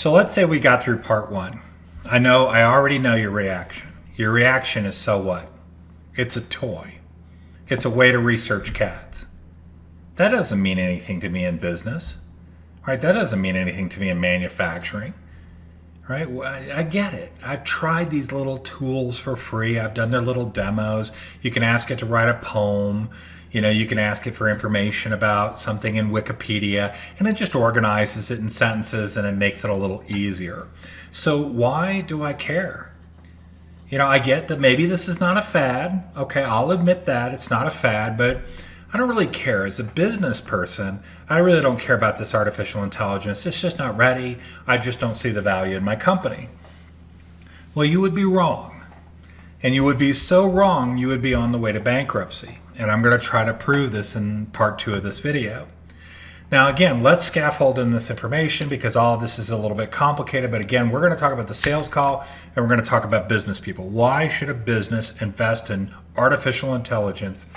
So let's say we got through part one. I already know your reaction. Your reaction is, so what? It's a toy. It's a way to research cats. That doesn't mean anything to me in business, right? That doesn't mean anything to me in manufacturing, right? Well, I get it. I've tried these little tools for free. I've done their little demos. You can ask it to write a poem. You can ask it for information about something in Wikipedia, and it just organizes it in sentences and it makes it a little easier. So why do I care? I get that maybe this is not a fad. Okay, I'll admit that it's not a fad, but I don't really care. As a business person, I really don't care about this artificial intelligence. It's just not ready. I just don't see the value in my company. Well, you would be wrong. And you would be so wrong, you would be on the way to bankruptcy. And I'm going to try to prove this in part 2 of this video. Now, again, let's scaffold in this information because all of this is a little bit complicated. But again, we're going to talk about the sales call and we're going to talk about business people. Why should a business invest in artificial intelligence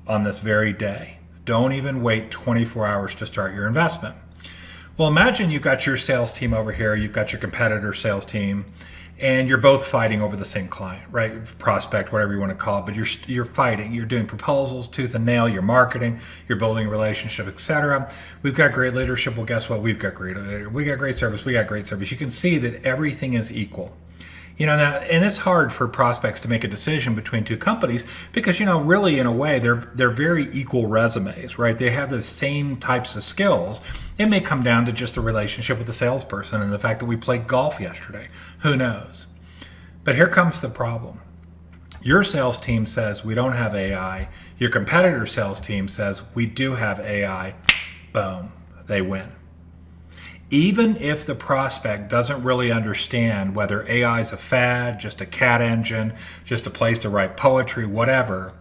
on this very day? Don't even wait 24 hours to start your investment. Well, imagine you've got your sales team over here, you've got your competitor sales team, and you're both fighting over the same client, right? Prospect, whatever you want to call it, but you're fighting. You're doing proposals, tooth and nail. You're marketing. You're building a relationship, etc. We've got great leadership. Well, guess what? We got great service. We got great service. You can see that everything is equal. Now, and it's hard for prospects to make a decision between two companies because, really in a way, they're very equal resumes, right? They have the same types of skills. It may come down to just the relationship with the salesperson and the fact that we played golf yesterday. Who knows? But here comes the problem. Your sales team says we don't have AI. Your competitor sales team says we do have AI. Boom, they win. Even if the prospect doesn't really understand whether AI is a fad, just a cat engine, just a place to write poetry, whatever,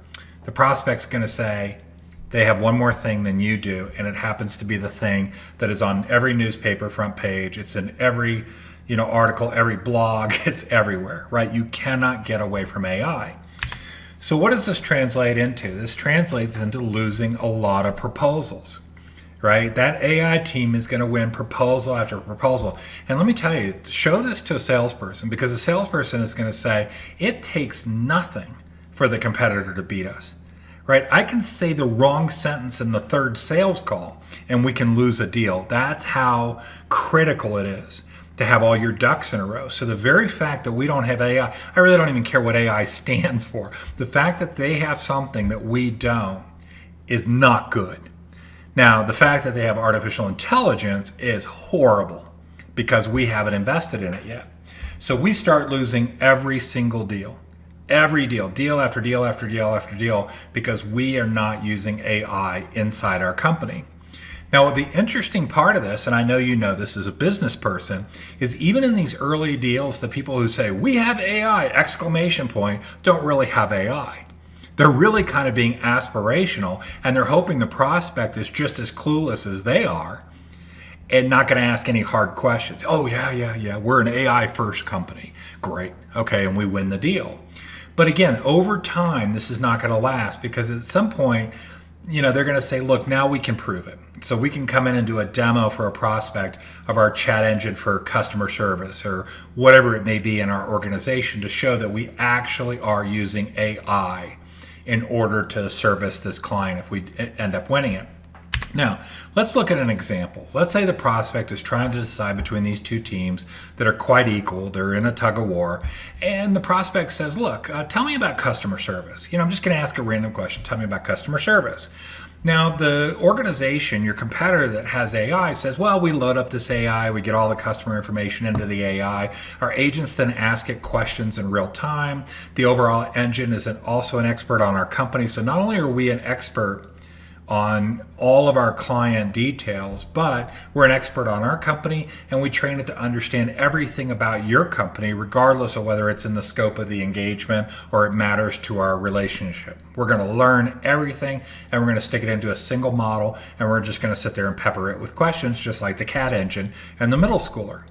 the prospect's going to say they have one more thing than you do, and it happens to be the thing that is on every newspaper front page. It's in every article, every blog. It's everywhere, right? You cannot get away from AI. So what does this translate into? This translates into losing a lot of proposals. Right? That AI team is going to win proposal after proposal. And let me tell you, show this to a salesperson because a salesperson is going to say, it takes nothing for the competitor to beat us. Right? I can say the wrong sentence in the third sales call and we can lose a deal. That's how critical it is to have all your ducks in a row. So the very fact that we don't have AI, I really don't even care what AI stands for. The fact that they have something that we don't is not good. Now, the fact that they have artificial intelligence is horrible because we haven't invested in it yet. So we start losing every single deal, deal after deal after deal after deal, because we are not using AI inside our company. Now, the interesting part of this, and I know you know this as a business person, is even in these early deals, the people who say, we have AI, exclamation point, don't really have AI. They're really kind of being aspirational, and they're hoping the prospect is just as clueless as they are and not going to ask any hard questions. Oh, yeah. We're an AI first company. Great. Okay, and we win the deal. But again, over time, this is not going to last because at some point, they're going to say, look, now we can prove it. So we can come in and do a demo for a prospect of our chat engine for customer service or whatever it may be in our organization to show that we actually are using AI in order to service this client if we end up winning it. Now, let's look at an example. Let's say the prospect is trying to decide between these two teams that are quite equal. They're in a tug-of-war. And the prospect says, look, tell me about customer service. I'm just going to ask a random question. Tell me about customer service. Now, the organization, your competitor that has AI says, well, we load up this AI, we get all the customer information into the AI. Our agents then ask it questions in real time. The overall engine is also an expert on our company. So not only are we an expert on all of our client details, but we're an expert on our company and we train it to understand everything about your company, regardless of whether it's in the scope of the engagement or it matters to our relationship. We're going to learn everything and we're going to stick it into a single model and we're just going to sit there and pepper it with questions just like the cat engine and the middle schooler.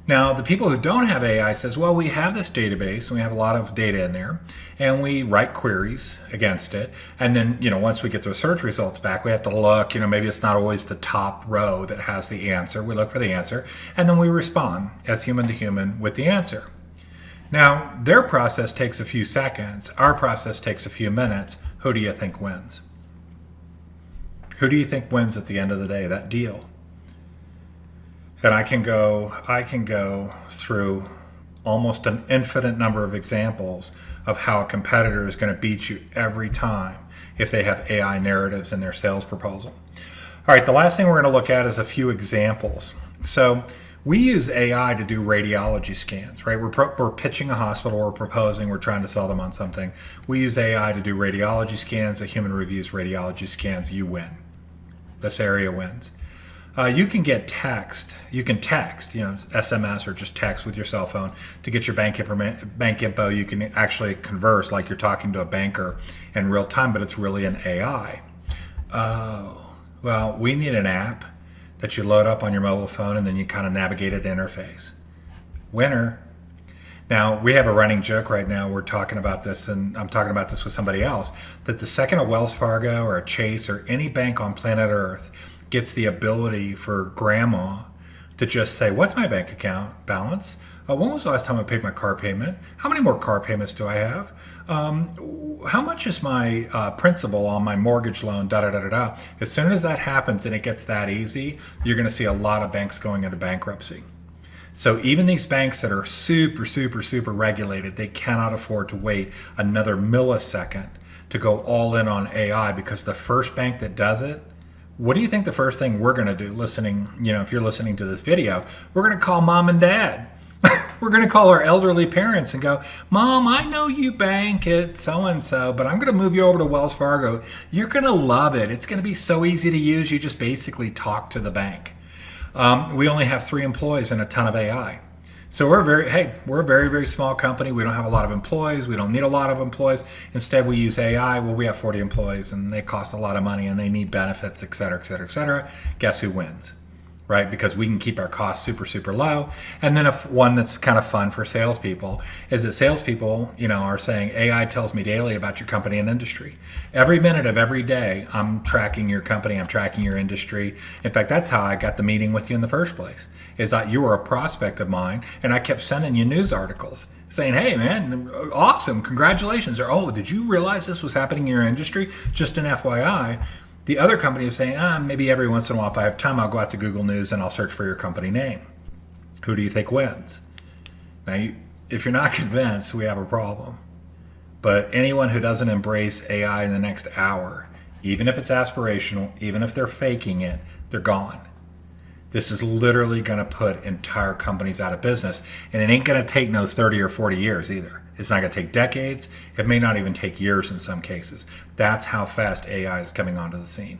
Now, the people who don't have AI says, well, we have this database and we have a lot of data in there and we write queries against it. And then, once we get the search results back, we have to look, maybe it's not always the top row that has the answer. We look for the answer and then we respond as human to human with the answer. Now, their process takes a few seconds. Our process takes a few minutes. Who do you think wins? Who do you think wins at the end of the day, that deal? And I can go through almost an infinite number of examples of how a competitor is going to beat you every time if they have AI narratives in their sales proposal. All right, the last thing we're going to look at is a few examples. So we use AI to do radiology scans, right? We're pitching a hospital, we're proposing, we're trying to sell them on something. We use AI to do radiology scans. A human reviews radiology scans. You win. This area wins. You can get text. You can text, SMS or just text with your cell phone to get your bank info. You can actually converse like you're talking to a banker in real time, but it's really an AI. Oh, well, we need an app that you load up on your mobile phone and then you kind of navigate an interface. Winner. Now, we have a running joke right now. We're talking about this, and I'm talking about this with somebody else, that the second a Wells Fargo or a Chase or any bank on planet Earth gets the ability for grandma to just say, what's my bank account balance? When was the last time I paid my car payment? How many more car payments do I have? How much is my principal on my mortgage loan? As soon as that happens and it gets that easy, you're going to see a lot of banks going into bankruptcy. So even these banks that are super, super, super regulated, they cannot afford to wait another millisecond to go all in on AI, because the first bank that does it, what do you think the first thing we're going to do listening, if you're listening to this video, we're going to call mom and dad. We're going to call our elderly parents and go, Mom, I know you bank at so-and-so, but I'm going to move you over to Wells Fargo. You're going to love it. It's going to be so easy to use. You just basically talk to the bank. We only have 3 employees and a ton of AI. So we're a very, very small company. We don't have a lot of employees. We don't need a lot of employees. Instead, we use AI. Well, we have 40 employees and they cost a lot of money and they need benefits, et cetera, et cetera, et cetera. Guess who wins? Right? Because we can keep our costs super, super low. And then one that's kind of fun for salespeople is that salespeople, are saying, AI tells me daily about your company and industry. Every minute of every day, I'm tracking your company, I'm tracking your industry. In fact, that's how I got the meeting with you in the first place, is that you were a prospect of mine and I kept sending you news articles saying, hey man, awesome, congratulations. Or, oh, did you realize this was happening in your industry? Just an FYI. The other company is saying, maybe every once in a while, if I have time, I'll go out to Google News and I'll search for your company name. Who do you think wins? Now, if you're not convinced, we have a problem. But anyone who doesn't embrace AI in the next hour, even if it's aspirational, even if they're faking it, they're gone. This is literally going to put entire companies out of business. And it ain't going to take no 30 or 40 years either. It's not going to take decades. It may not even take years in some cases. That's how fast AI is coming onto the scene.